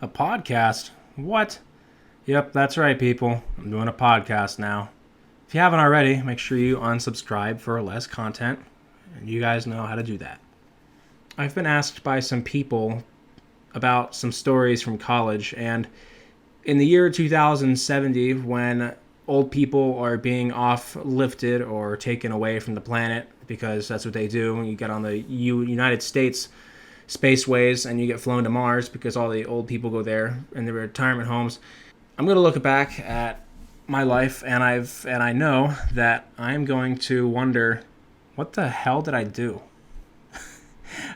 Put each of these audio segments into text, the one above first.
A podcast? What? Yep, that's right, people. I'm doing a podcast now. If you haven't already, make sure you unsubscribe for less content, and you guys know how to do that. I've been asked by some people about some stories from college, and in the year 2070, when old people are being off-lifted or taken away from the planet, because that's what they do when you get on the United States spaceways and you get flown to Mars because all the old people go there in their retirement homes. I'm going to look back at my life, and I know that I'm going to wonder, what the hell did I do?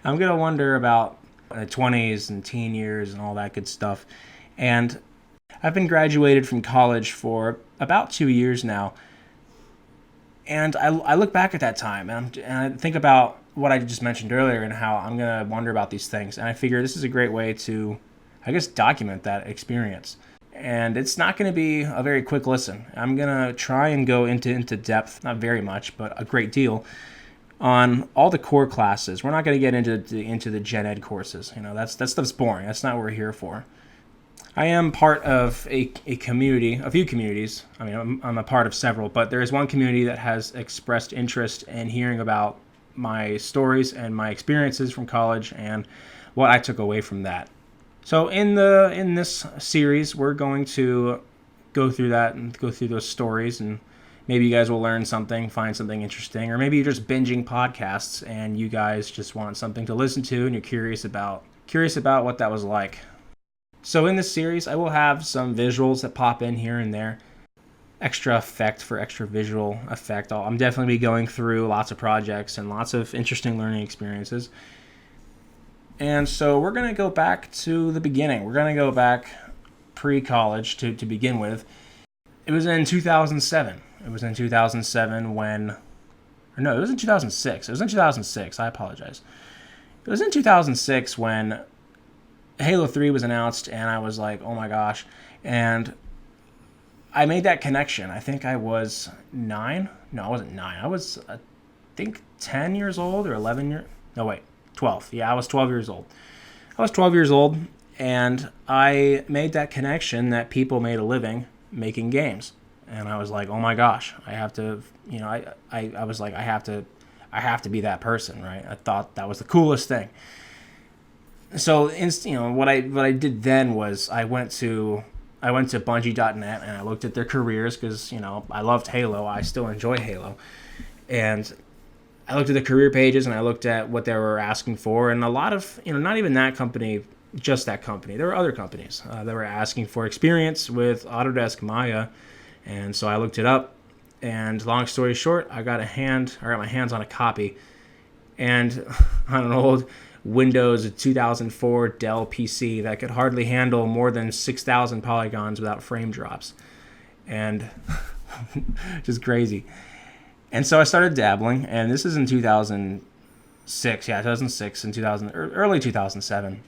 I'm going to wonder about the 20s and teen years and all that good stuff. And I've been graduated from college for about 2 years now. And I look back at that time and I think about what I just mentioned earlier and how I'm going to wonder about these things. And I figure this is a great way to, I guess, document that experience. And it's not going to be a very quick listen. I'm going to try and go into depth, not very much, but a great deal, on all the core classes. We're not going to get into the gen ed courses. You know, that stuff's boring. That's not what we're here for. I am part of a community, a few communities. I mean, I'm a part of several, but there is one community that has expressed interest in hearing about my stories and my experiences from college and what I took away from that. So in this series, we're going to go through that and go through those stories, and maybe you guys will learn something, find something interesting, or maybe you're just binging podcasts and you guys just want something to listen to and you're curious about what that was like. So in this series, I will have some visuals that pop in here and there, extra effect for extra visual effect. I'm definitely be going through lots of projects and lots of interesting learning experiences. And so we're going to go back to the beginning. We're going to go back pre-college to begin with. It was in 2007. It was in 2007 when... Or no, it was in 2006. It was in 2006. I apologize. It was in 2006 when Halo 3 was announced, and I was like, oh my gosh. And I made that connection. I think I was 9. No, I wasn't 9. I was, I think, 10 years old or 11 years... No, wait. 12. Yeah, I was 12 years old. I was 12 years old, and I made that connection that people made a living making games. And I was like, oh my gosh, I have to, you know, I was like, I have to be that person, right? I thought that was the coolest thing. So, you know, what I did then was I went to Bungie.net and I looked at their careers because, you know, I loved Halo. I still enjoy Halo. And I looked at the career pages and I looked at what they were asking for. And a lot of, you know, not even that company, just that company. There were other companies that were asking for experience with Autodesk Maya. And so I looked it up. And long story short, I got my hands on a copy. And on an old Windows 2004 Dell PC that could hardly handle more than 6,000 polygons without frame drops. And just crazy. And so I started dabbling, and this is in 2006. Yeah, 2006 and early 2007.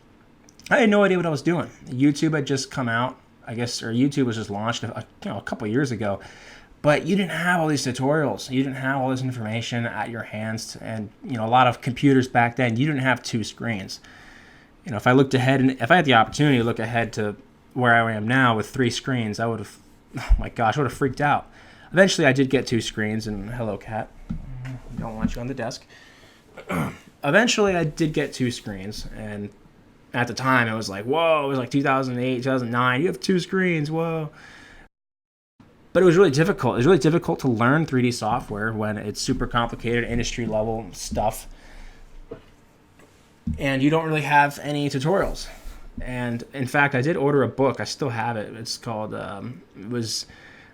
I had no idea what I was doing. YouTube had just come out, I guess, or YouTube was just launched a couple of years ago. But you didn't have all these tutorials. You didn't have all this information at your hands. And, you know, a lot of computers back then, you didn't have two screens. You know, if I looked ahead, and if I had the opportunity to look ahead to where I am now with 3 screens, I would have, oh my gosh, I would have freaked out. Eventually, I did get 2 screens, and hello, cat. Don't want you on the desk. Eventually, I did get 2 screens, and at the time, it was like, whoa, it was like 2008, 2009, you have 2 screens, whoa. But it was really difficult. It was really difficult to learn 3D software when it's super complicated, industry-level stuff. And you don't really have any tutorials. And, in fact, I did order a book. I still have it. It's called, it was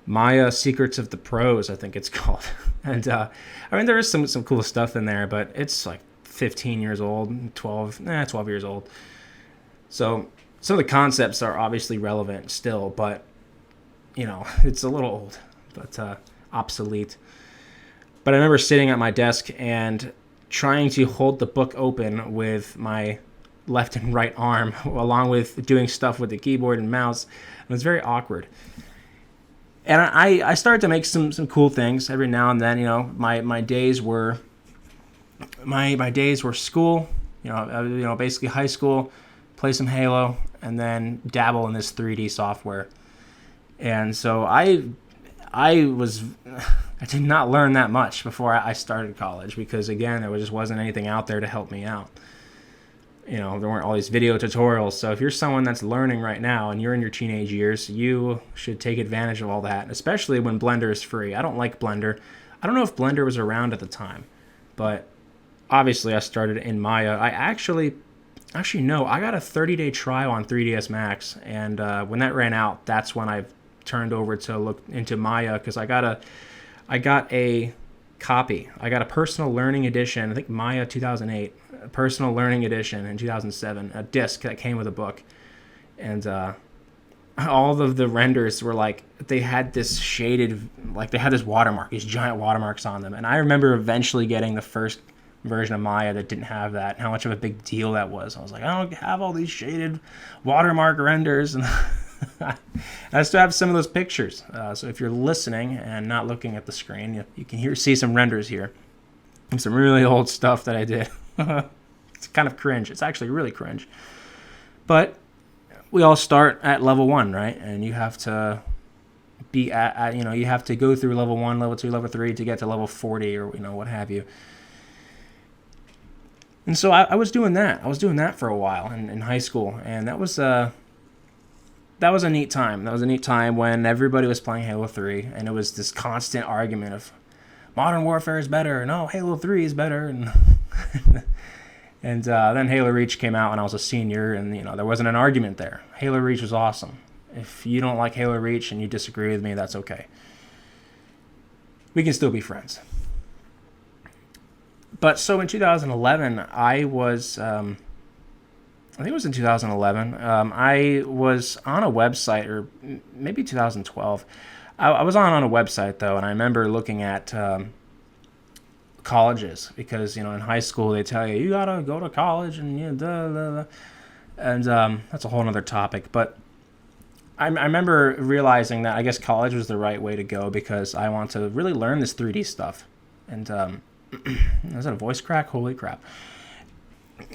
Maya Secrets of the Pros, I think it's called. And, I mean, there is some cool stuff in there, but it's like 15 years old, 12 years old. So some of the concepts are obviously relevant still, but you know, it's a little old, but obsolete. But I remember sitting at my desk and trying to hold the book open with my left and right arm, along with doing stuff with the keyboard and mouse. It was very awkward. And I started to make some cool things every now and then. You know, my days were school. You know, basically high school, play some Halo, and then dabble in this 3D software. And so I was I did not learn that much before I started college, because again, there just wasn't anything out there to help me out. There weren't all these video tutorials. So if you're someone that's learning right now and you're in your teenage years, you should take advantage of all that, especially when Blender is free. I don't like Blender. I don't know if Blender was around at the time, but obviously I started in Maya. I actually no, I got a 30-day trial on 3ds Max, and when that ran out, that's when I turned over to look into Maya, because I got a copy. I got a personal learning edition, I think Maya 2008, a personal learning edition in 2007, a disc that came with a book. And all of the renders were like, they had this shaded, like they had this watermark, these giant watermarks on them. And I remember eventually getting the first version of Maya that didn't have that, and how much of a big deal that was. I was like, I don't have all these shaded watermark renders. And I still have some of those pictures. So if you're listening and not looking at the screen, you can see some renders here. And some really old stuff that I did. It's kind of cringe. It's actually really cringe. But we all start at level 1, right? And you have to be at you have to go through level 1, level 2, level 3 to get to level 40, or what have you. And so I was doing that. I was doing that for a while in high school, and that was a neat time. That was a neat time when everybody was playing Halo 3, and it was this constant argument of Modern Warfare is better, no, Halo 3 is better, and then Halo Reach came out when I was a senior, and there wasn't an argument there. Halo Reach was awesome. If you don't like Halo Reach and you disagree with me, that's okay. We can still be friends. But so in 2011, I was, I think it was in 2011, I was on a website, or maybe 2012. I was on a website, though, and I remember looking at colleges, because, in high school they tell you got to go to college, and and that's a whole other topic. But I remember realizing that I guess college was the right way to go, because I want to really learn this 3D stuff. And is that a voice crack? Holy crap.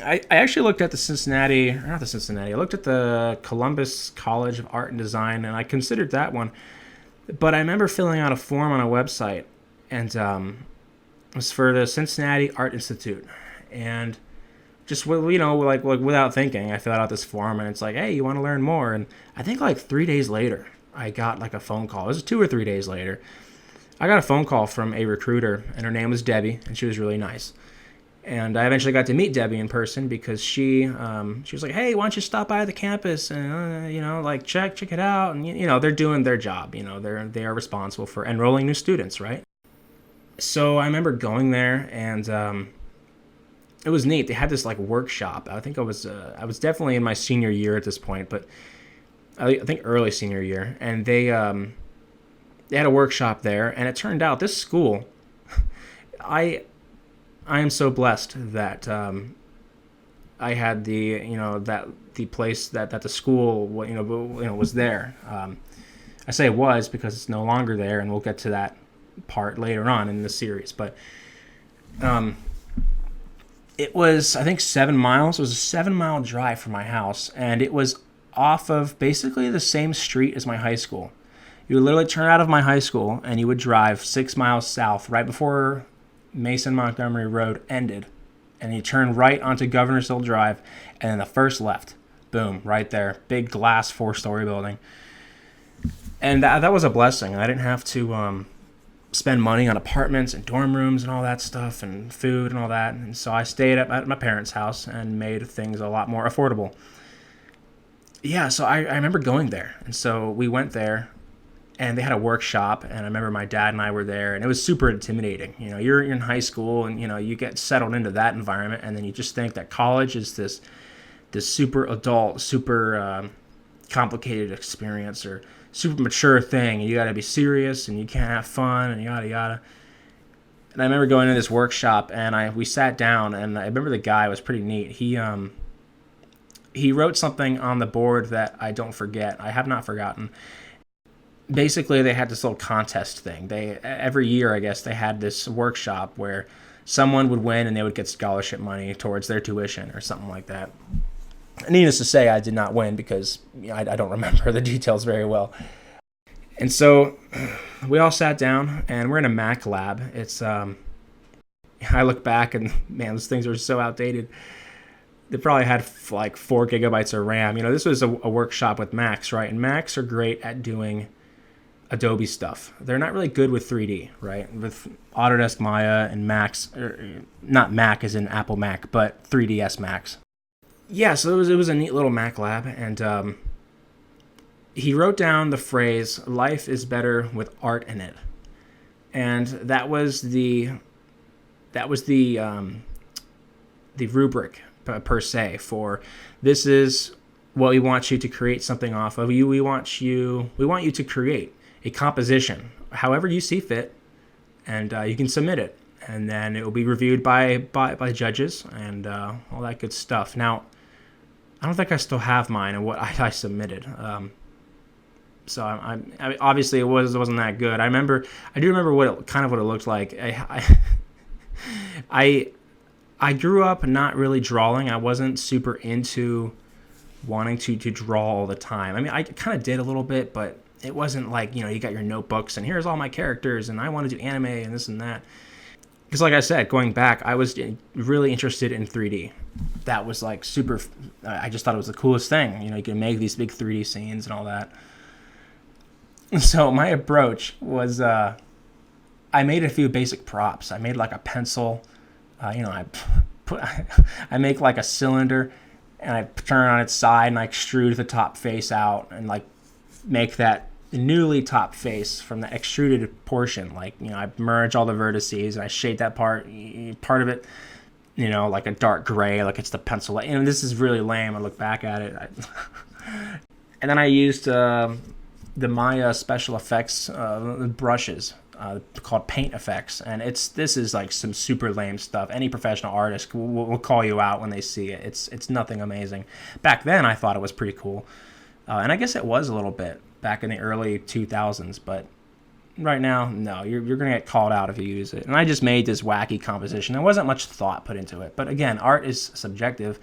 I actually looked at I looked at the Columbus College of Art and Design, and I considered that one. But I remember filling out a form on a website, and it was for the Cincinnati Art Institute. And just, like without thinking, I filled out this form, and it's like, hey, you want to learn more? And I think like 3 days later, I got like a phone call. It was 2 or 3 days later. I got a phone call from a recruiter, and her name was Debbie, and she was really nice. And I eventually got to meet Debbie in person, because she was like, hey, why don't you stop by the campus and, like check it out. And, they're doing their job. They are responsible for enrolling new students, right? So I remember going there, and it was neat. They had this like workshop. I think I was definitely in my senior year at this point, but I think early senior year. And they had a workshop there, and it turned out this school, I am so blessed that I had the place that the school was there. I say it was because it's no longer there, and we'll get to that part later on in the series. But it was, I think, 7 miles. It was a 7-mile drive from my house, and it was off of basically the same street as my high school. You would literally turn out of my high school, and you would drive 6 miles south right before Mason-Montgomery Road ended, and you turn right onto Governor's Hill Drive, and then the first left. Boom, right there. Big glass 4-story building. And that was a blessing. I didn't have to spend money on apartments and dorm rooms and all that stuff, and food and all that. And so I stayed at my parents' house and made things a lot more affordable. Yeah, so I remember going there. And so we went there, and they had a workshop, and I remember my dad and I were there, and it was super intimidating. You're in high school, and you get settled into that environment, and then you just think that college is this super adult, super complicated experience, or super mature thing, and you got to be serious, and you can't have fun, and yada yada. And I remember going to this workshop, and we sat down, and I remember the guy was pretty neat. He wrote something on the board that I don't forget. I have not forgotten. Basically, they had this little contest thing. Every year, I guess, they had this workshop where someone would win, and they would get scholarship money towards their tuition or something like that. Needless to say, I did not win because I don't remember the details very well. And so we all sat down, and we're in a Mac lab. I look back, and man, those things are so outdated. They probably had like 4 gigabytes of RAM. This was a workshop with Macs, right? And Macs are great at doing Adobe stuff. They're not really good with 3D, right? With Autodesk Maya and Macs, not Mac as in Apple Mac, but 3ds Macs. Yeah, so it was a neat little Mac lab, and he wrote down the phrase "life is better with art in it," and that was the rubric per se for this is what we want you to create something off of. We want you to create a composition, however you see fit, and you can submit it, and then it will be reviewed by judges and all that good stuff. Now, I don't think I still have mine and what I submitted. So I obviously it wasn't that good. I do remember what it looked like. I grew up not really drawing. I wasn't super into wanting to draw all the time. I mean, I kind of did a little bit, but it wasn't like, you got your notebooks and here's all my characters and I want to do anime and this and that. Because like I said, going back, I was really interested in 3D. That was like super, I just thought it was the coolest thing. You can make these big 3D scenes and all that. So my approach was, I made a few basic props. I made like a pencil. I make like a cylinder and I turn it on its side and I extrude the top face out and like make that newly top face from the extruded portion. Like, I merge all the vertices and I shade that part of it, like a dark gray, like it's the pencil. And this is really lame. I look back at it. And then I used the Maya special effects brushes. Called paint effects, and this is like some super lame stuff. Any professional artist will call you out when they see it. It's nothing amazing. Back then I thought it was pretty cool, and I guess it was a little bit back in the early 2000s, but right now, no, you're gonna get called out if you use it. And I just made this wacky composition. There wasn't much thought put into it, but again, art is subjective.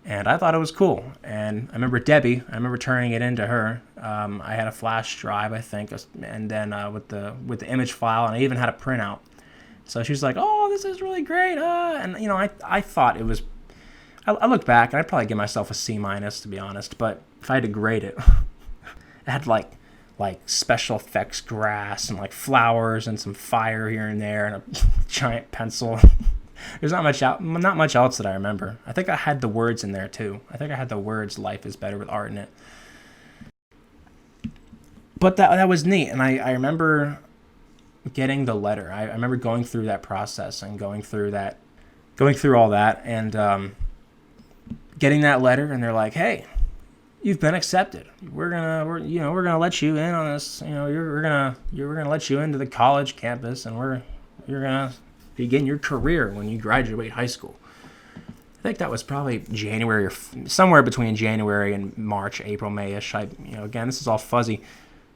And I thought it was cool. And I remember Debbie, turning it into her. I had a flash drive, I think, and then with the image file, and I even had a printout. So she was like, "Oh, this is really great." And I thought it was. I look back, and I'd probably give myself a C-, to be honest. But if I had to grade it, it had like special effects grass and like flowers and some fire here and there and a giant pencil. There's not much else that I remember. I think I had the words in there too. I think I had the words "life is better with art" in it. But that was neat, and I remember getting the letter. I remember going through that process and going through all that, and getting that letter. And they're like, "Hey, you've been accepted. We're gonna let you in on this. We're gonna let you into the college campus, and you're gonna begin your career when you graduate high school." I think that was probably January or somewhere between January and March, April, May-ish. Again, this is all fuzzy.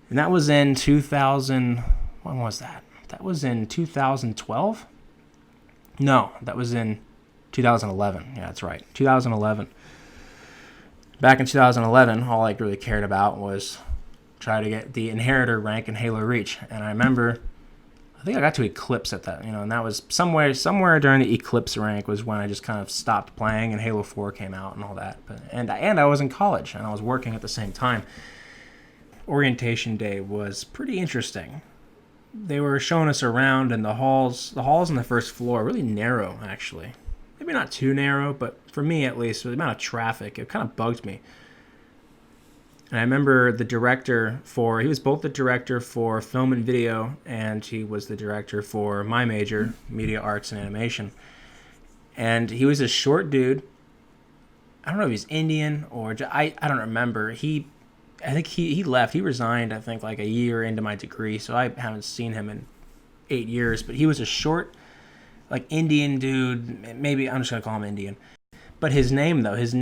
And that was in 2000. When was that? That was in 2012? No, that was in 2011. Yeah, that's right. 2011. Back in 2011, all I really cared about was try to get the Inheritor rank in Halo Reach. And I remember, I think I got to Eclipse at that, and that was somewhere during the Eclipse rank was when I just kind of stopped playing and Halo 4 came out and all that. And I was in college and I was working at the same time. Orientation day was pretty interesting. They were showing us around, and the halls on the first floor are really narrow, actually. Maybe not too narrow, but for me at least, with the amount of traffic, it kind of bugged me. And I remember the director he was both the director for film and video, and he was the director for my major, media arts and animation. And he was a short dude. I don't know if he's Indian or I don't remember. I think he left. He resigned, I think, like a year into my degree, so I haven't seen him in 8 years. But he was a short, like Indian dude. Maybe I'm just gonna call him Indian. But his name, though, his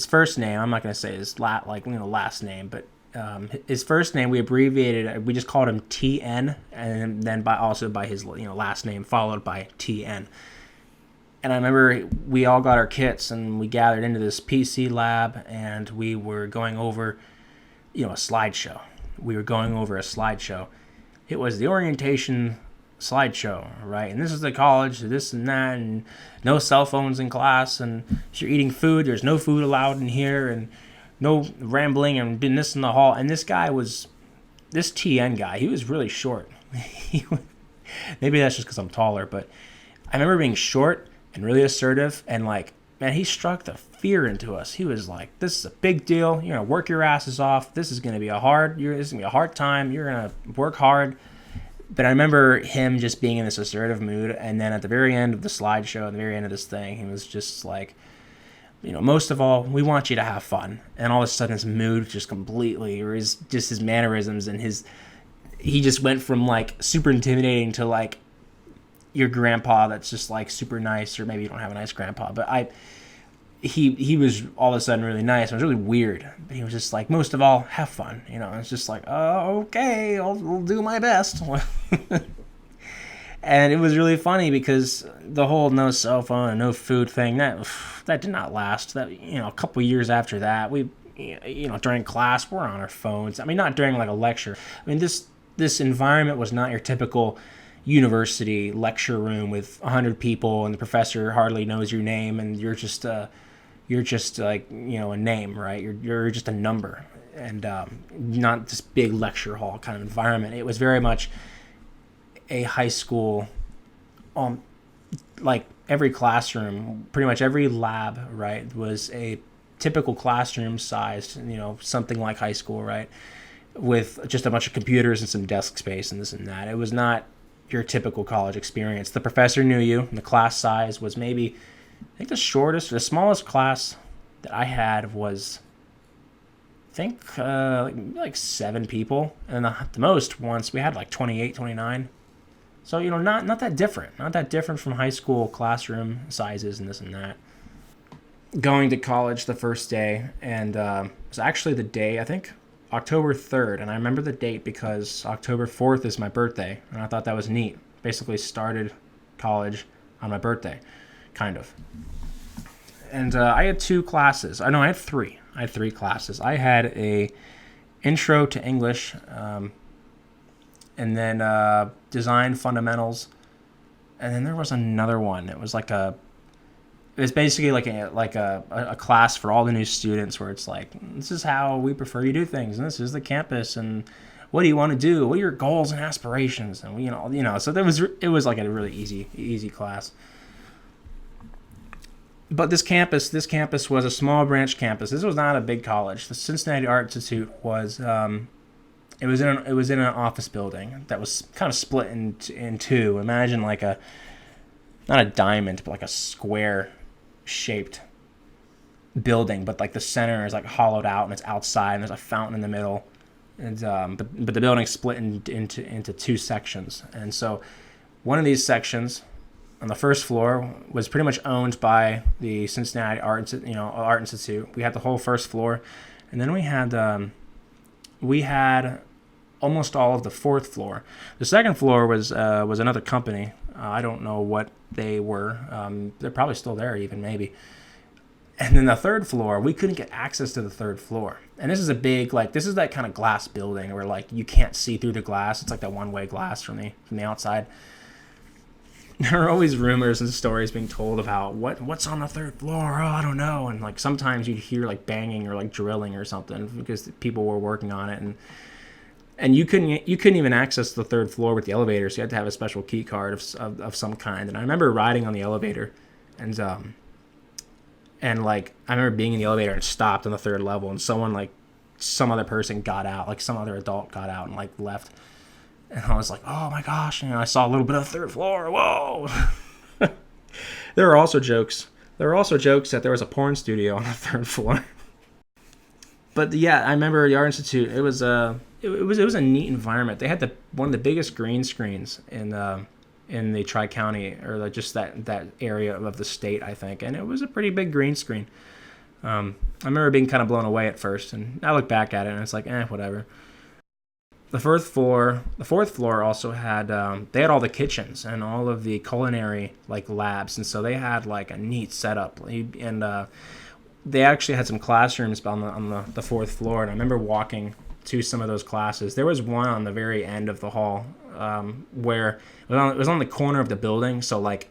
first name, I'm not going to say his last name, but his first name, we abbreviated, we just called him TN, and then by his last name followed by TN. And I remember we all got our kits and we gathered into this PC lab and we were going over, a slideshow. We were going over a slideshow. It was the orientation slideshow, right? And this is the college, this and that, and no cell phones in class. And if you're eating food, there's no food allowed in here, and no rambling and doing this in the hall. And this TN guy, he was really short. Maybe that's just because I'm taller, but I remember being short and really assertive, and like, man, he struck the fear into us. He was like, this is a big deal. You're going to work your asses off. This is going to be a hard time. You're going to work hard. But I remember him just being in this assertive mood. And then at the very end of the slideshow, at the very end of this thing, he was just like, most of all, we want you to have fun. And all of a sudden his mood just completely, or his mannerisms and he just went from like super intimidating to like your grandpa that's just like super nice, or maybe you don't have a nice grandpa, but he was all of a sudden really nice. It was really weird, but he was just like, most of all, have fun. It's just like, oh, okay, I'll do my best. And it was really funny because the whole no cell phone and no food thing, that did not last. That a couple years after that, we during class we're on our phones. I mean, not during like a lecture. I mean, this environment was not your typical university lecture room with 100 people and the professor hardly knows your name and you're just like a name, right? You're just a number, and not this big lecture hall kind of environment. It was very much a high school, like every classroom, pretty much every lab, right, was a typical classroom sized, something like high school, right, with just a bunch of computers and some desk space and this and that. It was not your typical college experience. The professor knew you, and the class size was maybe, I think the smallest class that I had was, I think, like 7 people. And the most once, we had like 28, 29. So, not that different. Not that different from high school classroom sizes and this and that. Going to college the first day, and it was actually the day, I think, October 3rd, and I remember the date because October 4th is my birthday, and I thought that was neat. Basically started college on my birthday, kind of. And I had 2 classes. I had 3. I had 3 classes. I had a intro to English, and then design fundamentals, and then there was another one. It was basically like a class for all the new students where it's like, this is how we prefer you do things, and this is the campus, and what do you want to do? What are your goals and aspirations? And so it was like a really easy class. But this campus was a small branch campus. This was not a big college. The Cincinnati Art Institute was it was in an office building that was kind of split in two. Imagine like not a diamond, but like a square shaped building, but like the center is like hollowed out and it's outside and there's a fountain in the middle, and but the building split into 2 sections. And so one of these sections on the first floor was pretty much owned by the Cincinnati Art Institute. We had the whole first floor, and then we had almost all of the 4th floor. The second floor was another company. I don't know what they were. They're probably still there, even maybe. And then the 3rd floor, we couldn't get access to the 3rd floor. And this is this is that kind of glass building where like you can't see through the glass. It's like that one-way glass from the outside. There are always rumors and stories being told about what's on the 3rd floor. Oh, I don't know. And like sometimes you'd hear like banging or like drilling or something because people were working on it, and you couldn't even access the 3rd floor with the elevator, so you had to have a special key card of some kind. And I remember riding on the elevator, and like I remember being in the elevator and stopped on the 3rd level, and some other person got out, like some other adult got out and like left. And I was like, oh my gosh, I saw a little bit of the 3rd floor. Whoa. There were also jokes that there was a porn studio on the 3rd floor. But yeah, I remember the Art Institute. It was a neat environment. They had one of the biggest green screens in the Tri-County, or like just that area of the state, I think. And it was a pretty big green screen. I remember being kind of blown away at first, and I look back at it and it's like, whatever. The fourth floor also had they had all the kitchens and all of the culinary like labs, and so they had like a neat setup. And they actually had some classrooms on the fourth floor. And I remember walking to some of those classes. There was one on the very end of the hall where it was on the corner of the building. So like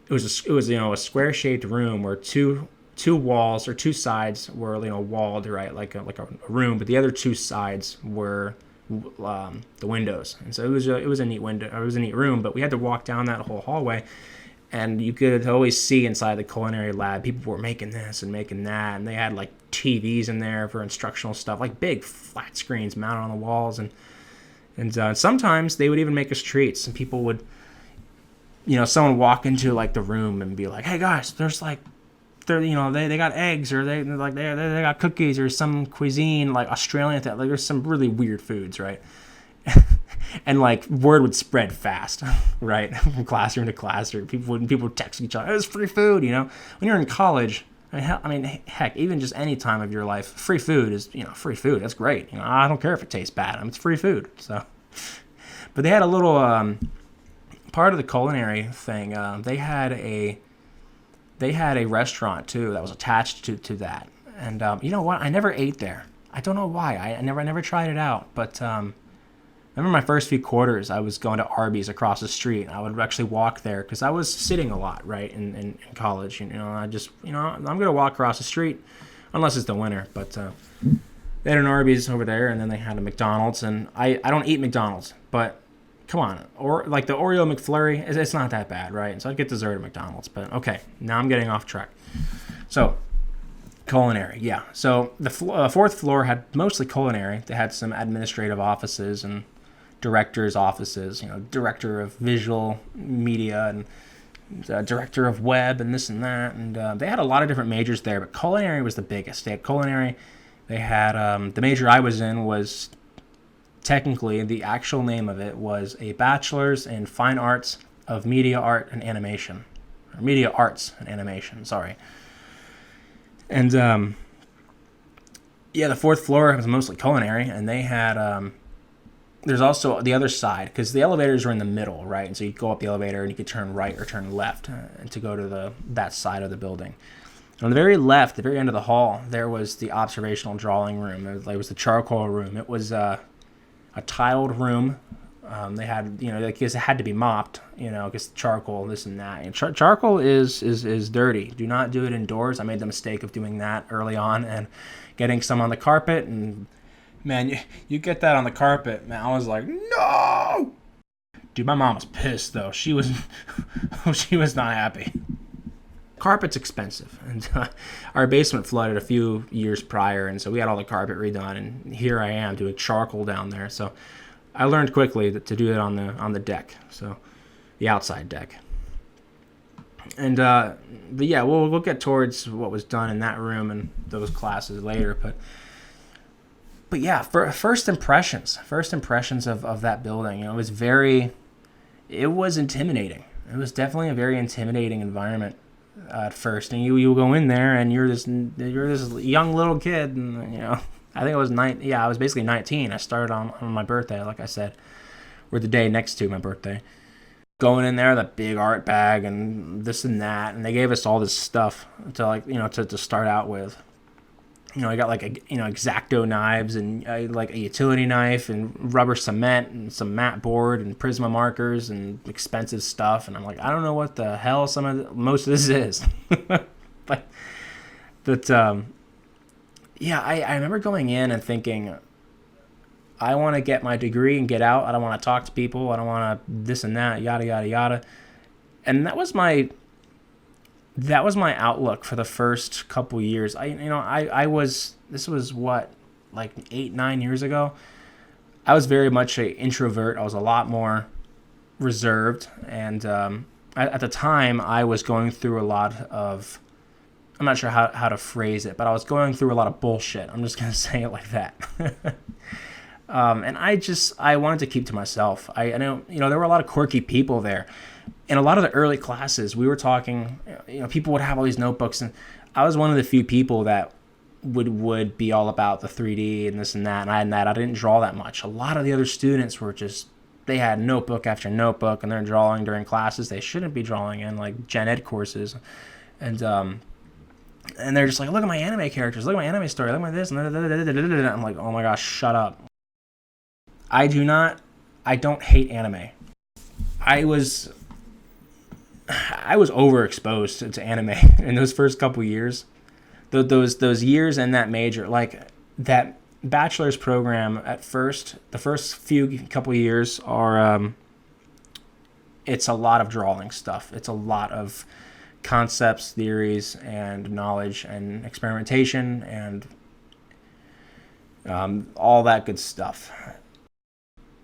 it was a square shaped room where two walls or two sides were walled, right, like a room, but the other two sides were the windows. And so it was a neat window. It was a neat room, but we had to walk down that whole hallway, and you could always see inside the culinary lab people were making this and making that, and they had like TVs in there for instructional stuff, like big flat screens mounted on the walls, and sometimes they would even make us treats, and people would, someone walk into like the room and be like, "Hey guys, there's like." They got eggs, or they got cookies, or some cuisine like Australian thing. Like there's some really weird foods, right? And like word would spread fast, right, from classroom to classroom. People would text each other, "It was free food." When you're in college, heck, even just any time of your life, free food is free food. That's great. I don't care if it tastes bad. It's free food. So, but they had a little part of the culinary thing. They had a restaurant too that was attached to that, and you know what? I never ate there. I don't know why. I never tried it out. But I remember my first few quarters, I was going to Arby's across the street. I would actually walk there because I was sitting a lot, right, in college. I just I'm gonna walk across the street, unless it's the winter. But they had an Arby's over there, and then they had a McDonald's, and I don't eat McDonald's, but come on, or like the Oreo McFlurry, it's not that bad, right? So I'd get dessert at McDonald's, but okay, now I'm getting off track. So culinary, yeah. So the fourth floor had mostly culinary. They had some administrative offices and director's offices, director of visual media and director of web and this and that, and they had a lot of different majors there, but culinary was the biggest. They had culinary. They had the major I was in was, technically, the actual name of it was a bachelor's in fine arts of media art and animation, or media arts and animation, sorry. And the fourth floor was mostly culinary, and they had there's also the other side, because the elevators were in the middle, right? And so you go up the elevator and you could turn right or turn left to go to that side of the building. On the very left, the very end of the hall, there was the observational drawing room. It was the charcoal room. It was a tiled room. They had, because it had to be mopped, because charcoal, this and that. And charcoal is dirty. Do not do it indoors. I made the mistake of doing that early on and getting some on the carpet. And man, you get that on the carpet, man. I was like, no. Dude, my mom was pissed though. She was not happy. Carpet's expensive, and our basement flooded a few years prior, and so we had all the carpet redone, and here I am doing charcoal down there. So I learned quickly to do it on the deck, so the outside deck. And but yeah, we'll get towards what was done in that room and those classes later. But yeah, first impressions of that building, it was intimidating. It was definitely a very intimidating environment at first, and you go in there and you're this young little kid, and I think I was I was basically 19. I started on my birthday, like I said, or the day next to my birthday. Going in there, that big art bag and this and that, and they gave us all this stuff to start out with. I got like X-Acto knives and like a utility knife and rubber cement and some matte board and Prisma markers and expensive stuff. And I'm like, I don't know what the hell most of this is. but I remember going in and thinking, I want to get my degree and get out. I don't want to talk to people. I don't want to this and that, yada, yada, yada. And that was my outlook for the first couple years. This was what, like 8-9 years ago. I was very much an introvert. I was a lot more reserved, and at the time I was going through a lot of, I'm not sure how to phrase it, but I was going through a lot of bullshit. I'm just gonna say it like that. And I wanted to keep to myself. I know, there were a lot of quirky people there. In a lot of the early classes, we were talking, people would have all these notebooks, and I was one of the few people that would be all about the 3D and this and that, and I didn't draw that much. A lot of the other students were just, they had notebook after notebook, and they're drawing during classes they shouldn't be drawing in, like gen ed courses, and they're just like, look at my anime characters, look at my anime story, look at this, and I'm like, oh my gosh, shut up. I don't hate anime. I was overexposed to anime in those first couple years. Those years in that major, like that bachelor's program at first, the first couple years are, it's a lot of drawing stuff. It's a lot of concepts, theories, and knowledge and experimentation and all that good stuff.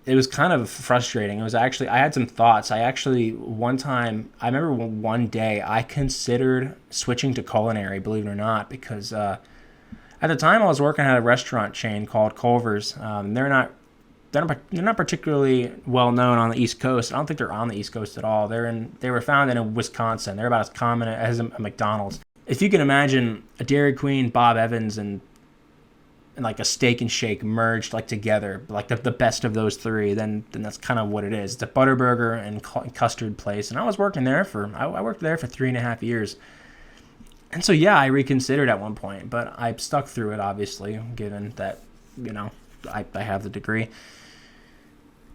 It was kind of frustrating. It was actually, I had some thoughts. I remember one day I considered switching to culinary, believe it or not, because at the time I was working at a restaurant chain called Culver's. They're not particularly well known on the East Coast. I don't think they're on the East Coast at all. They were founded in Wisconsin. They're about as common as a McDonald's. If you can imagine a Dairy Queen, Bob Evans, and like a Steak and Shake merged like together, like the best of those three, then that's kind of what it is. It's a Butterburger and custard place, and I worked there for 3.5 years. And so yeah, I reconsidered at one point, but I stuck through it, obviously, given that I have the degree.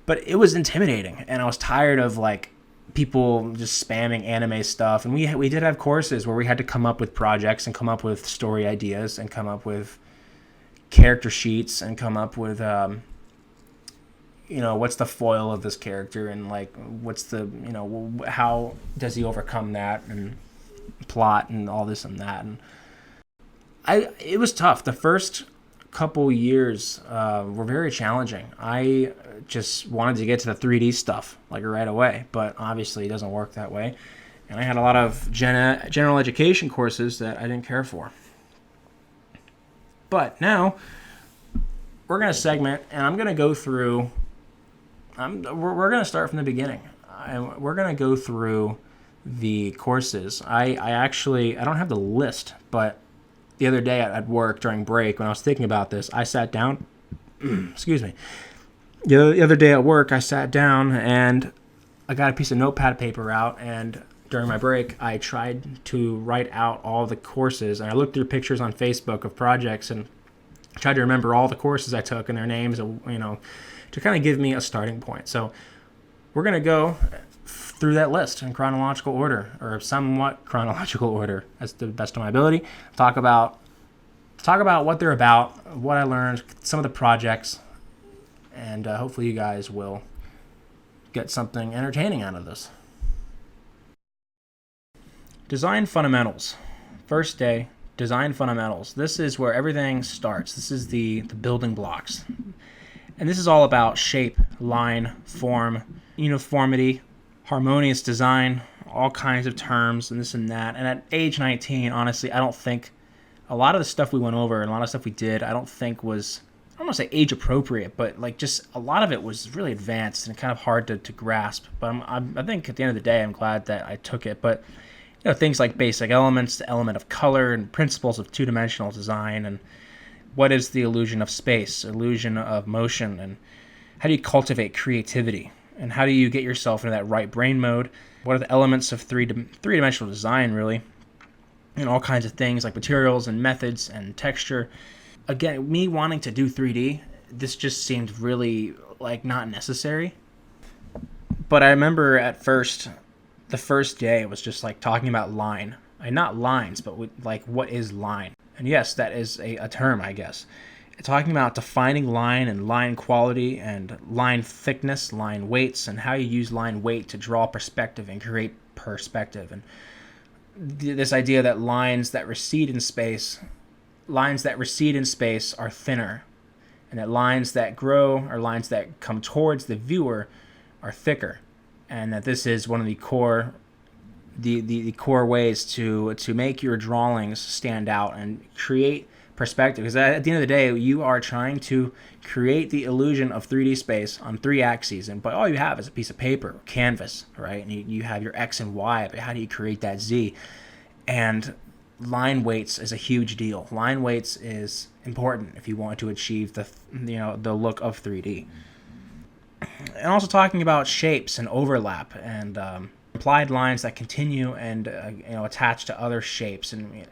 But it was intimidating, and I was tired of like people just spamming anime stuff. And we did have courses where we had to come up with projects and come up with story ideas and come up with character sheets and come up with what's the foil of this character, and like what's the how does he overcome that, and plot and all this and that. And it was tough. The first couple years were very challenging. I just wanted to get to the 3D stuff like right away, but obviously it doesn't work that way, and I had a lot of general education courses that I didn't care for. But now we're going to segment, and I'm going to go through. We're going to start from the beginning. We're going to go through the courses. I don't have the list, but the other day at work during break, when I was thinking about this, I sat down. Excuse me. The other day at work, I sat down and I got a piece of notepad paper out, and during my break, I tried to write out all the courses, and I looked through pictures on Facebook of projects and tried to remember all the courses I took and their names, to kind of give me a starting point. So we're going to go through that list in chronological order, or somewhat chronological order, as to the best of my ability. Talk about what they're about, what I learned, some of the projects, and hopefully you guys will get something entertaining out of this. Design fundamentals. First day, design fundamentals. This is where everything starts. This is the building blocks. And this is all about shape, line, form, uniformity, harmonious design, all kinds of terms and this and that. And at age 19, honestly, I don't think a lot of the stuff we went over and a lot of stuff we did, I don't think was, I don't want to say age appropriate, but like just a lot of it was really advanced and kind of hard to grasp. But I think at the end of the day, I'm glad that I took it. But things like basic elements, the element of color, and principles of two-dimensional design, and what is the illusion of space, illusion of motion, and how do you cultivate creativity, and how do you get yourself into that right brain mode? What are the elements of three-dimensional design, really? And all kinds of things like materials and methods and texture. Again, me wanting to do 3D, this just seemed really like not necessary. But I remember at first, the first day was just like talking about line. Not lines, but like what is line? And yes, that is a term, I guess. Talking about defining line and line quality and line thickness, line weights, and how you use line weight to draw perspective and create perspective. And this idea that lines that recede in space are thinner, and that lines that grow or lines that come towards the viewer are thicker. And that this is one of the core ways to make your drawings stand out and create perspective. Because at the end of the day, you are trying to create the illusion of 3D space on 3 axes, but all you have is a piece of paper, or canvas, right? And you have your X and Y, but how do you create that Z? And line weights is a huge deal. Line weights is important if you want to achieve the look of 3D. And also talking about shapes and overlap and implied lines that continue and attach to other shapes and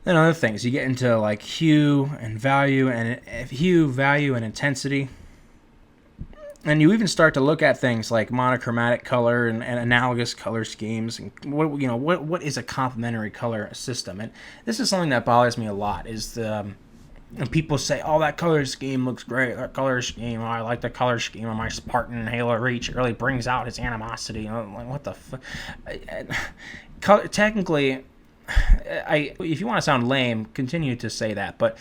other things. You get into like hue, value, and intensity. And you even start to look at things like monochromatic color and analogous color schemes, and what is a complementary color system. And this is something that bothers me a lot. Is and people say, "Oh, that color scheme looks great. That color scheme, I like the color scheme on my Spartan Halo Reach. It really brings out his animosity." I'm like, what the fuck? Technically, if you want to sound lame, continue to say that, but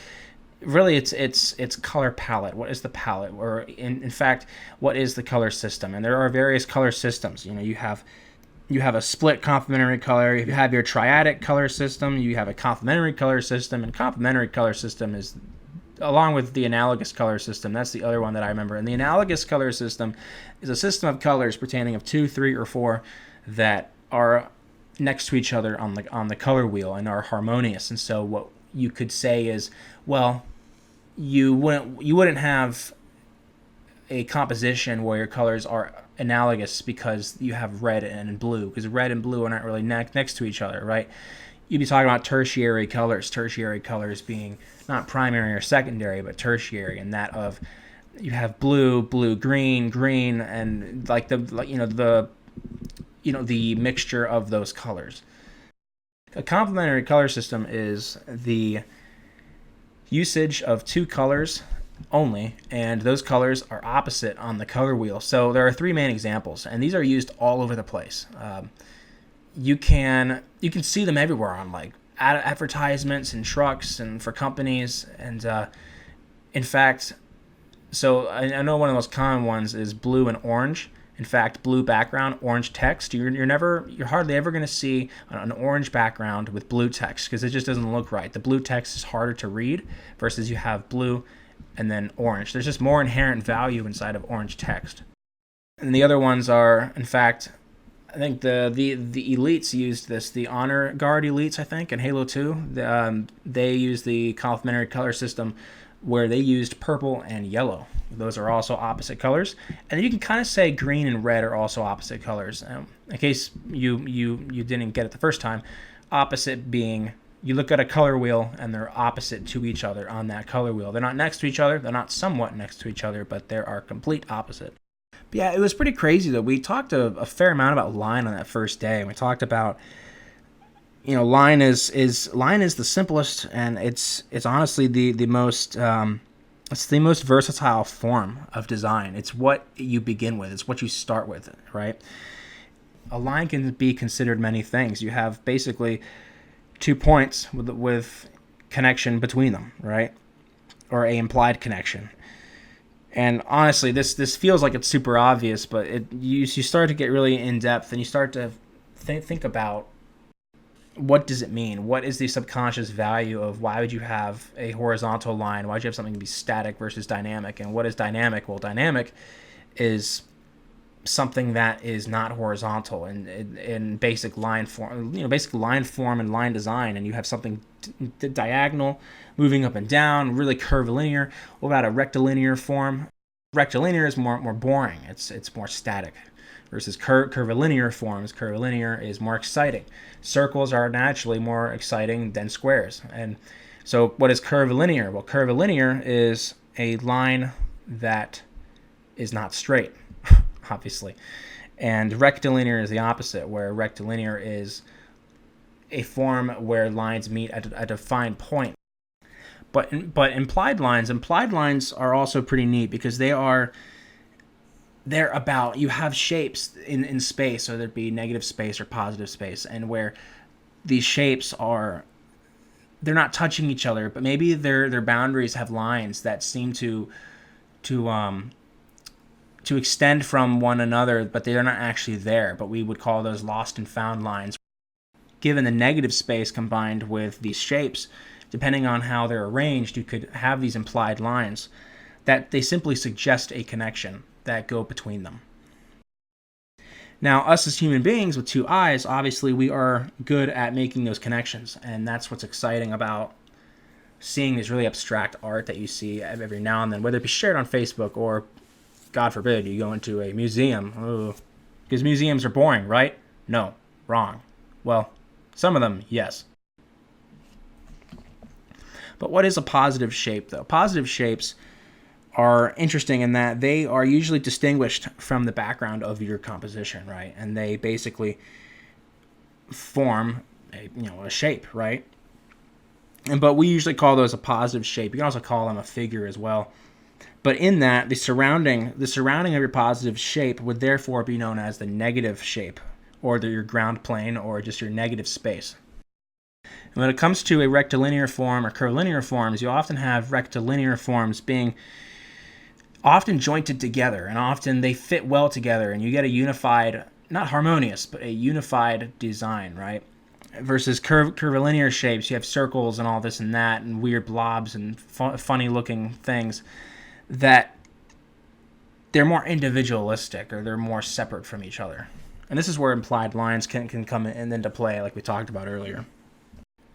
really it's color palette. What is the palette, or in fact, what is the color system? And there are various color systems. You have a split complementary color. You have your triadic color system. You have a complementary color system, and complementary color system is, along with the analogous color system, that's the other one that I remember. And the analogous color system is a system of colors pertaining of 2, 3, or 4 that are next to each other on the color wheel and are harmonious. And so what you could say is, well, you wouldn't have a composition where your colors are analogous because you have red and blue, because red and blue are not really next to each other, right? You'd be talking about tertiary colors being not primary or secondary, but tertiary, and that of you have blue, green, and the mixture of those colors. A complementary color system is the usage of 2 colors only, and those colors are opposite on the color wheel. So there are 3 main examples, and these are used all over the place. You can see them everywhere on like advertisements and trucks and for companies. And in fact, so I know one of the most common ones is blue and orange. In fact, blue background, orange text. You're hardly ever going to see an orange background with blue text because it just doesn't look right. The blue text is harder to read versus you have blue and then orange. There's just more inherent value inside of orange text. And the other ones are, in fact, I think the elites used this. The Honor Guard elites, I think, in Halo 2, they used the complementary color system where they used purple and yellow. Those are also opposite colors. And you can kind of say green and red are also opposite colors. In case you didn't get it the first time, opposite being you look at a color wheel and they're opposite to each other on that color wheel. They're not next to each other. They're not somewhat next to each other, but they are complete opposite. But yeah, it was pretty crazy though. We talked a fair amount about line on that first day. And we talked about, line is the simplest, and it's honestly the most it's the most versatile form of design. It's what you begin with. It's what you start with, right? A line can be considered many things. You have basically 2 points with connection between them, right? Or a implied connection. And honestly, this feels like it's super obvious, but you start to get really in depth, and you start to think about, what does it mean? What is the subconscious value of why would you have a horizontal line? Why would you have something be static versus dynamic? And what is dynamic? Well, dynamic is something that is not horizontal in basic line form, basic line form and line design. And you have something diagonal, moving up and down, really curvilinear. What about a rectilinear form? Rectilinear is more boring. It's more static. Versus curvilinear forms. Curvilinear is more exciting. Circles are naturally more exciting than squares. And so what is curvilinear? Well, curvilinear is a line that is not straight, obviously. And rectilinear is the opposite, where rectilinear is a form where lines meet at a defined point. But implied lines are also pretty neat because they're about, you have shapes in space, so there'd be negative space or positive space, and where these shapes they're not touching each other, but maybe their boundaries have lines that seem to extend from one another, but they're not actually there. But we would call those lost and found lines. Given the negative space combined with these shapes, depending on how they're arranged, you could have these implied lines that they simply suggest a connection that go between them. Now, us as human beings with two eyes, obviously we are good at making those connections. And that's what's exciting about seeing this really abstract art that you see every now and then, whether it be shared on Facebook or, God forbid, you go into a museum. Because museums are boring, right? No, wrong. Well, some of them, yes. But what is a positive shape, though? Positive shapes are interesting in that they are usually distinguished from the background of your composition, right? And they basically form a shape, right? But we usually call those a positive shape. You can also call them a figure as well. But in that, the surrounding of your positive shape would therefore be known as the negative shape, or your ground plane, or just your negative space. And when it comes to a rectilinear form or curvilinear forms, you often have rectilinear forms being often jointed together, and often they fit well together, and you get a unified, not harmonious, but a unified design, right? Versus curvilinear shapes, you have circles and all this and that, and weird blobs and funny-looking things that they're more individualistic, or they're more separate from each other. And this is where implied lines can come into play, like we talked about earlier.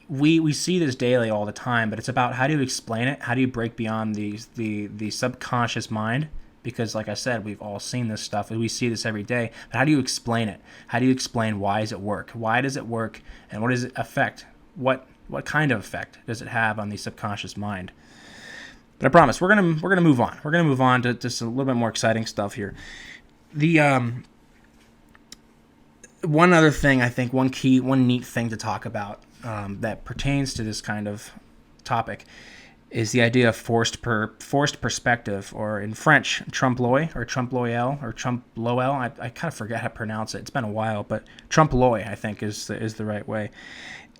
We see this daily all the time, but it's about how do you explain it? How do you break beyond the subconscious mind? Because, like I said, we've all seen this stuff, and we see this every day. But how do you explain it? How do you explain why does it work? Why does it work, and what does it affect? What kind of effect does it have on the subconscious mind? But I promise we're gonna move on. We're gonna move on to just a little bit more exciting stuff here. The one other thing, I think, one neat thing to talk about that pertains to this kind of topic is the idea of forced perspective, or in French, trompe-l'oeil, or trompe-l'oeil, or trompe-l'oeil. I kind of forget how to pronounce it. It's been a while, but trompe-l'oeil, I think, is the right way.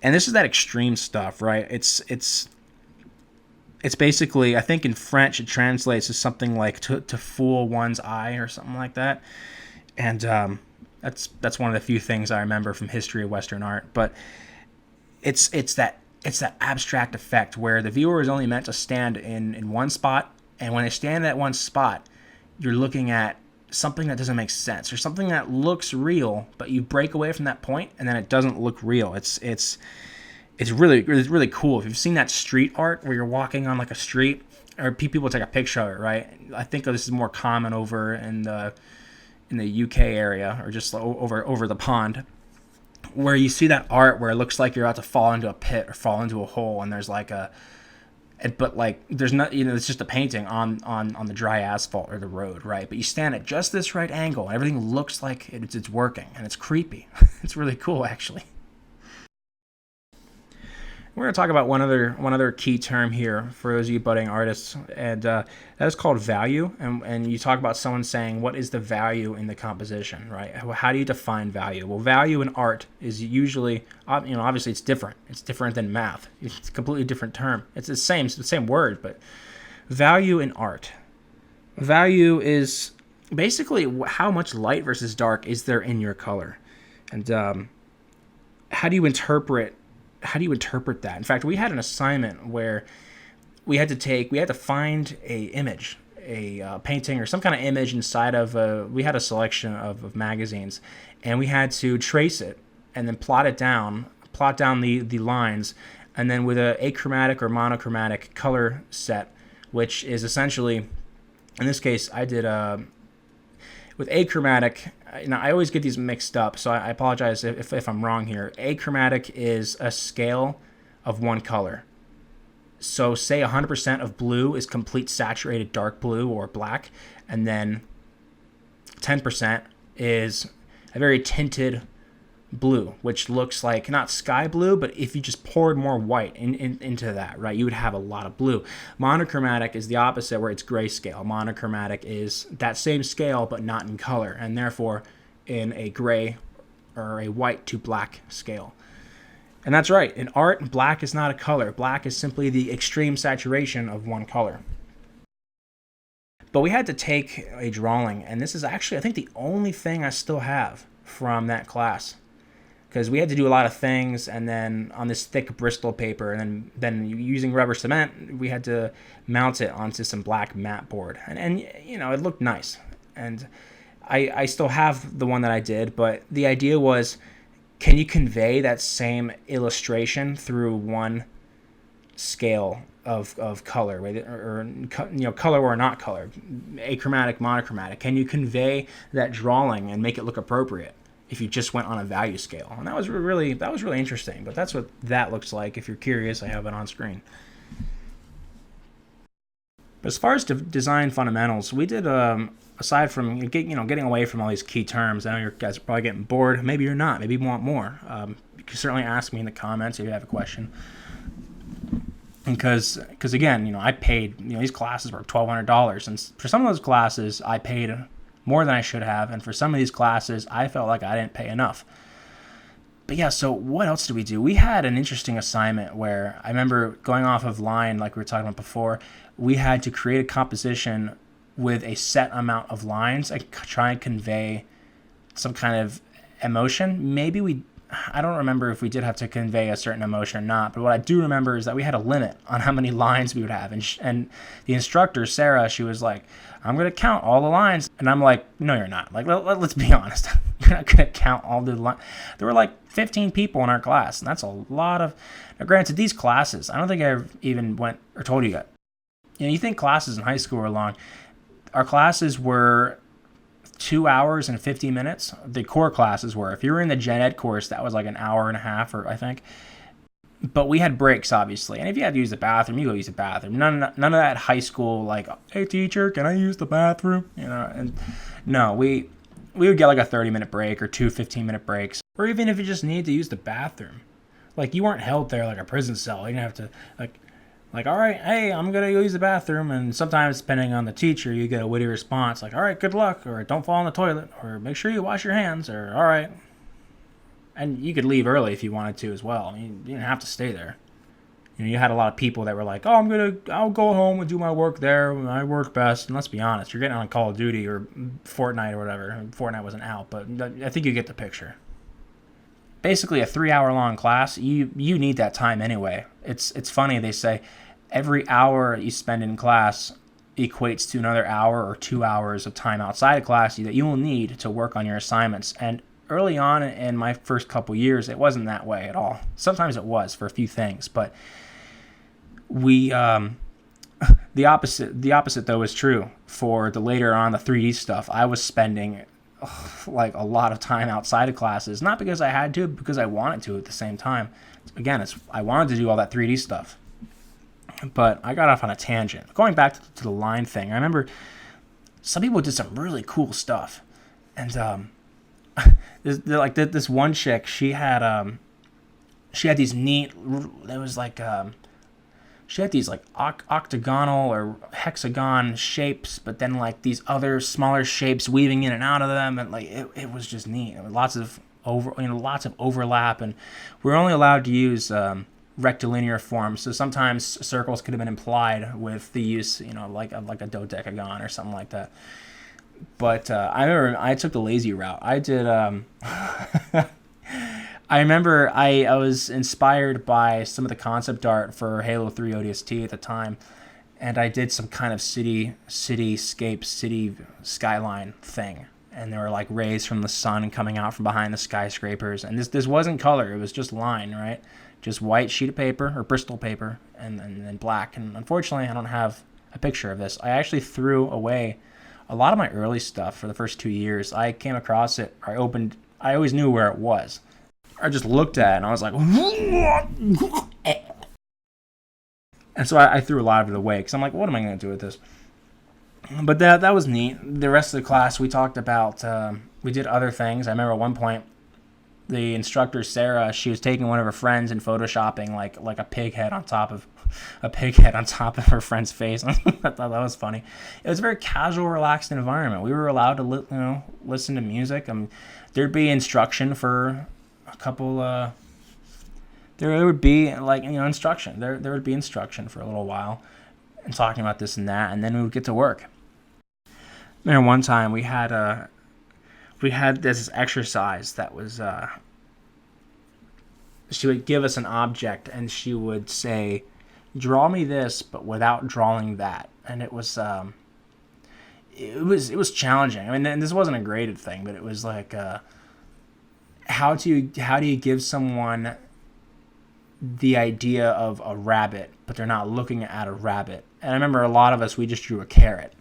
And this is that extreme stuff, right? It's basically, I think in French it translates to something like to fool one's eye, or something like that. And that's one of the few things I remember from history of Western art. But it's that abstract effect where the viewer is only meant to stand in one spot, and when they stand at one spot, you're looking at something that doesn't make sense, or something that looks real, but you break away from that point, and then it doesn't look real. It's really cool. If you've seen that street art where you're walking on like a street, or people take a picture of it, right? I think this is more common over in the UK area, or just over the pond, where you see that art where it looks like you're about to fall into a pit or fall into a hole, and there's there's not, it's just a painting on the dry asphalt or the road, right? But you stand at just this right angle, and everything looks like it's working, and it's creepy. It's really cool, actually. We're going to talk about one other key term here for those of you budding artists, and that is called value. And you talk about someone saying, what is the value in the composition, right? How do you define value? Well, value in art is usually, obviously it's different. It's different than math. It's a completely different term. It's the same word, but value in art. Value is basically how much light versus dark is there in your color, and how do you interpret that? In fact, we had an assignment where we had to find a image, a painting or some kind of image inside of we had a selection of magazines, and we had to trace it and then plot down the lines, and then with a achromatic or monochromatic color set, which is essentially, in this case, I did with achromatic. Now, I always get these mixed up, so I apologize if I'm wrong here. Achromatic is a scale of one color. So say 100% of blue is complete saturated dark blue or black, and then 10% is a very tinted blue, which looks like not sky blue, but if you just poured more white into that, right, you would have a lot of blue. Monochromatic is the opposite, where it's grayscale. Monochromatic is that same scale, but not in color, and therefore in a gray or a white to black scale. And that's right. In art, black is not a color. Black is simply the extreme saturation of one color. But we had to take a drawing, and this is actually, I think, the only thing I still have from that class, because we had to do a lot of things, and then on this thick Bristol paper, and then using rubber cement, we had to mount it onto some black mat board, and it looked nice. And I still have the one that I did, but the idea was, can you convey that same illustration through one scale of color, right? Or color or not color, achromatic, monochromatic? Can you convey that drawing and make it look appropriate if you just went on a value scale? And that was really interesting. But that's what that looks like. If you're curious, I have it on screen. But as far as design fundamentals, we did aside from getting away from all these key terms. I know you guys are probably getting bored. Maybe you're not. Maybe you want more. You can certainly ask me in the comments if you have a question. Because again, I paid, these classes were $1,200, and for some of those classes I paid more than I should have, and for some of these classes I felt like I didn't pay enough. But yeah, so what else did we do? We had an interesting assignment where I remember going off of line, like we were talking about before. We had to create a composition with a set amount of lines and try and convey some kind of emotion. I don't remember if we did have to convey a certain emotion or not, but what I do remember is that we had a limit on how many lines we would have. And the instructor, Sarah, she was like, I'm going to count all the lines. And I'm like, no, you're not. Like, let's be honest. You're not going to count all the lines. There were like 15 people in our class, and that's a lot of... Now, granted, these classes, I don't think I even went or told you yet. You think classes in high school were long. Our classes were 2 hours and 50 minutes. The core classes were. If you were in the gen ed course, that was like an hour and a half, or I think. But we had breaks, obviously. And if you had to use the bathroom, you go use the bathroom. None of that high school, like, hey, teacher, can I use the bathroom? And no, we would get like a 30-minute break or 2 15-minute breaks. Or even if you just needed to use the bathroom. Like, you weren't held there like a prison cell. You didn't have to, like, all right, hey, I'm going to go use the bathroom. And sometimes, depending on the teacher, you get a witty response like, all right, good luck, or don't fall in the toilet, or make sure you wash your hands, or all right. And you could leave early if you wanted to as well. You didn't have to stay there. You had a lot of people that were like, oh, I'll go home and do my work there. I work best. And let's be honest, you're getting on Call of Duty or Fortnite or whatever. Fortnite wasn't out, but I think you get the picture. Basically, a 3-hour-long class, you need that time anyway. It's funny, they say every hour you spend in class equates to another hour or 2 hours of time outside of class that you will need to work on your assignments. And early on in my first couple years, it wasn't that way at all. Sometimes it was for a few things, but we the opposite though is true for the later on the 3D stuff. I was spending like a lot of time outside of classes, not because I had to, but because I wanted to at the same time. Again, I wanted to do all that 3D stuff. But I got off on a tangent. Going back to the line thing, I remember some people did some really cool stuff, and this one chick, she had these neat. It was like she had these like octagonal or hexagon shapes, but then like these other smaller shapes weaving in and out of them, and like it was just neat. It was lots of overlap, and we were only allowed to use rectilinear forms. So sometimes circles could have been implied with the use, like a dodecagon or something like that. But I remember I took the lazy route. I did. I remember I was inspired by some of the concept art for Halo 3 ODST at the time, and I did some kind of cityscape, city skyline thing. And there were like rays from the sun coming out from behind the skyscrapers. And this wasn't color; it was just line, right? Just white sheet of paper or Bristol paper, and then black. And unfortunately, I don't have a picture of this. I actually threw away a lot of my early stuff for the first 2 years. I came across it. I always knew where it was. I just looked at it and I was like, and so I threw a lot of it away because I'm like, what am I going to do with this? But that was neat. The rest of the class, we talked about, we did other things. I remember at one point, the instructor, Sarah, she was taking one of her friends and photoshopping like a pig head on top of her friend's face. I thought that was funny. It was a very casual, relaxed environment. We were allowed to listen to music. There'd be instruction for a couple. There would be instruction. There would be instruction for a little while, and talking about this and that, and then we would get to work. I remember one time we had this exercise that was, she would give us an object and she would say, draw me this, but without drawing that. And it was it was challenging. I mean, and this wasn't a graded thing, but it was like, how do you give someone the idea of a rabbit, but they're not looking at a rabbit? And I remember a lot of us, we just drew a carrot.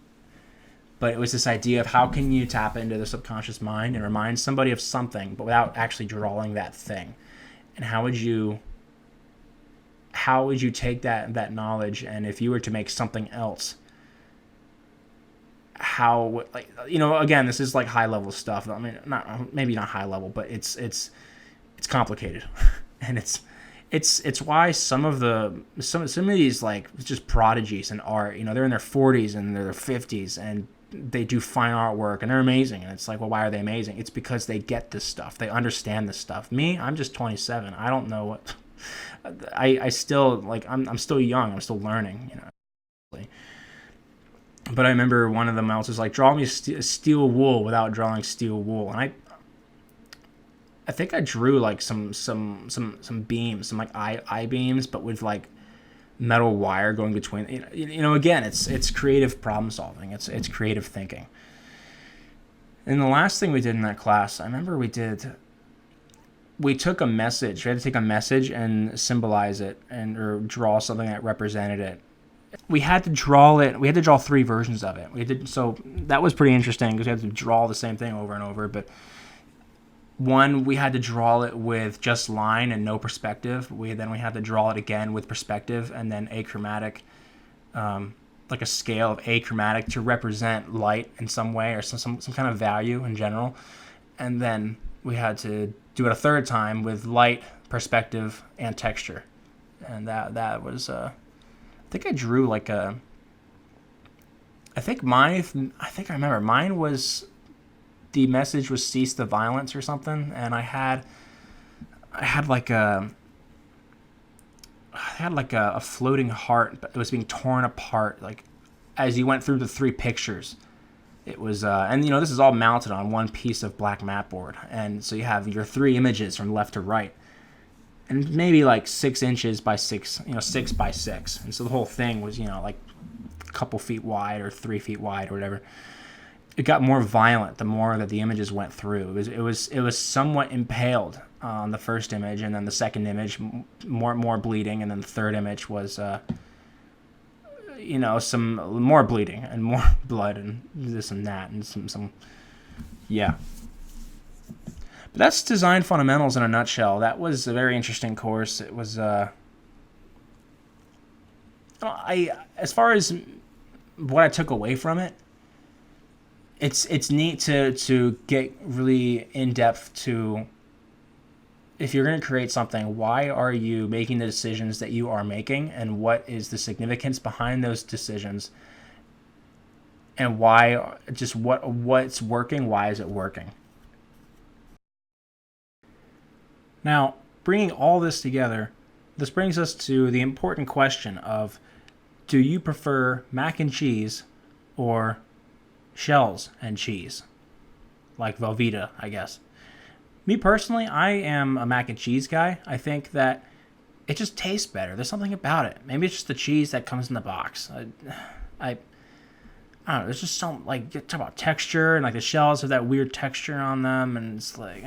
But it was this idea of how can you tap into the subconscious mind and remind somebody of something, but without actually drawing that thing. And how would you take that knowledge, and if you were to make something else, how, like, again, this is like high level stuff. I mean, maybe not high level, but it's complicated, and it's why some of these, like, just prodigies in art, they're in their 40s and their 50s, and they do fine artwork and they're amazing. And it's like, well, why are they amazing? It's because they get this stuff. They understand this stuff. Me, I'm just 27. I don't know what. I still, like, I'm still young. I'm still learning, But I remember one of them else was like, draw me steel wool without drawing steel wool. And I think I drew like some beams, some like I beams, but with like metal wire going between. Again, it's creative problem solving. It's creative thinking. And the last thing we did in that class, I remember we took a message. We had to take a message and symbolize it, or draw something that represented it. We had to draw it. We had to draw 3 versions of it. So that was pretty interesting because we had to draw the same thing over and over. But one, we had to draw it with just line and no perspective. Then we had to draw it again with perspective, and then achromatic, like a scale of achromatic to represent light in some way, or some kind of value in general. And then we had to do it a third time with light, perspective, and texture. And that was, I think I drew like I remember mine was, the message was cease the violence or something. And I had like a floating heart that was being torn apart, like, as you went through the 3 pictures. It was, and this is all mounted on one piece of black mat board. And so you have your 3 images from left to right, and maybe like 6 inches by 6, 6 by 6. And so the whole thing was, like a couple feet wide or 3 feet wide or whatever. It got more violent the more that the images went through. It was somewhat impaled on the first image, and then the second image more bleeding, and then the third image was some more bleeding and more blood and this and that and some yeah. But that's design fundamentals in a nutshell. That was a very interesting course. It was as far as what I took away from it, it's neat to get really in depth to, if you're going to create something, why are you making the decisions that you are making, and what is the significance behind those decisions, and why, just what's working, why is it working? Now, bringing all this together, this brings us to the important question of, do you prefer mac and cheese or shells and cheese? Like Velveeta, I guess. Me personally, I am a mac and cheese guy. I think that it just tastes better. There's something about it. Maybe it's just the cheese that comes in the box. I don't know. There's just some, like, you talk about texture, and like the shells have that weird texture on them, and it's like,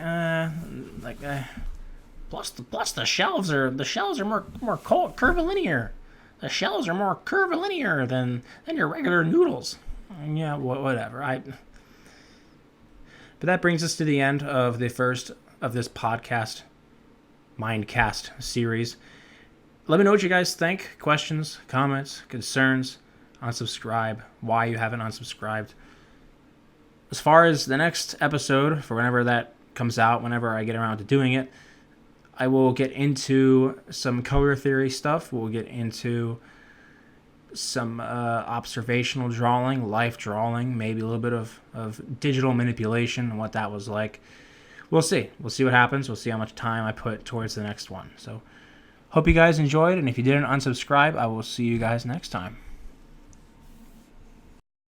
Plus the shells are more curvilinear. The shells are more curvilinear than your regular noodles. Yeah, whatever. But that brings us to the end of the first of this podcast, MindCast series. Let me know what you guys think. Questions, comments, concerns. Unsubscribe. Why you haven't unsubscribed. As far as the next episode, for whenever that comes out, whenever I get around to doing it, I will get into some color theory stuff. We'll get into some observational drawing, life drawing, maybe a little bit of digital manipulation and what that was like. We'll see. We'll see what happens. We'll see how much time I put towards the next one. So hope you guys enjoyed, and if you didn't unsubscribe, I will see you guys next time.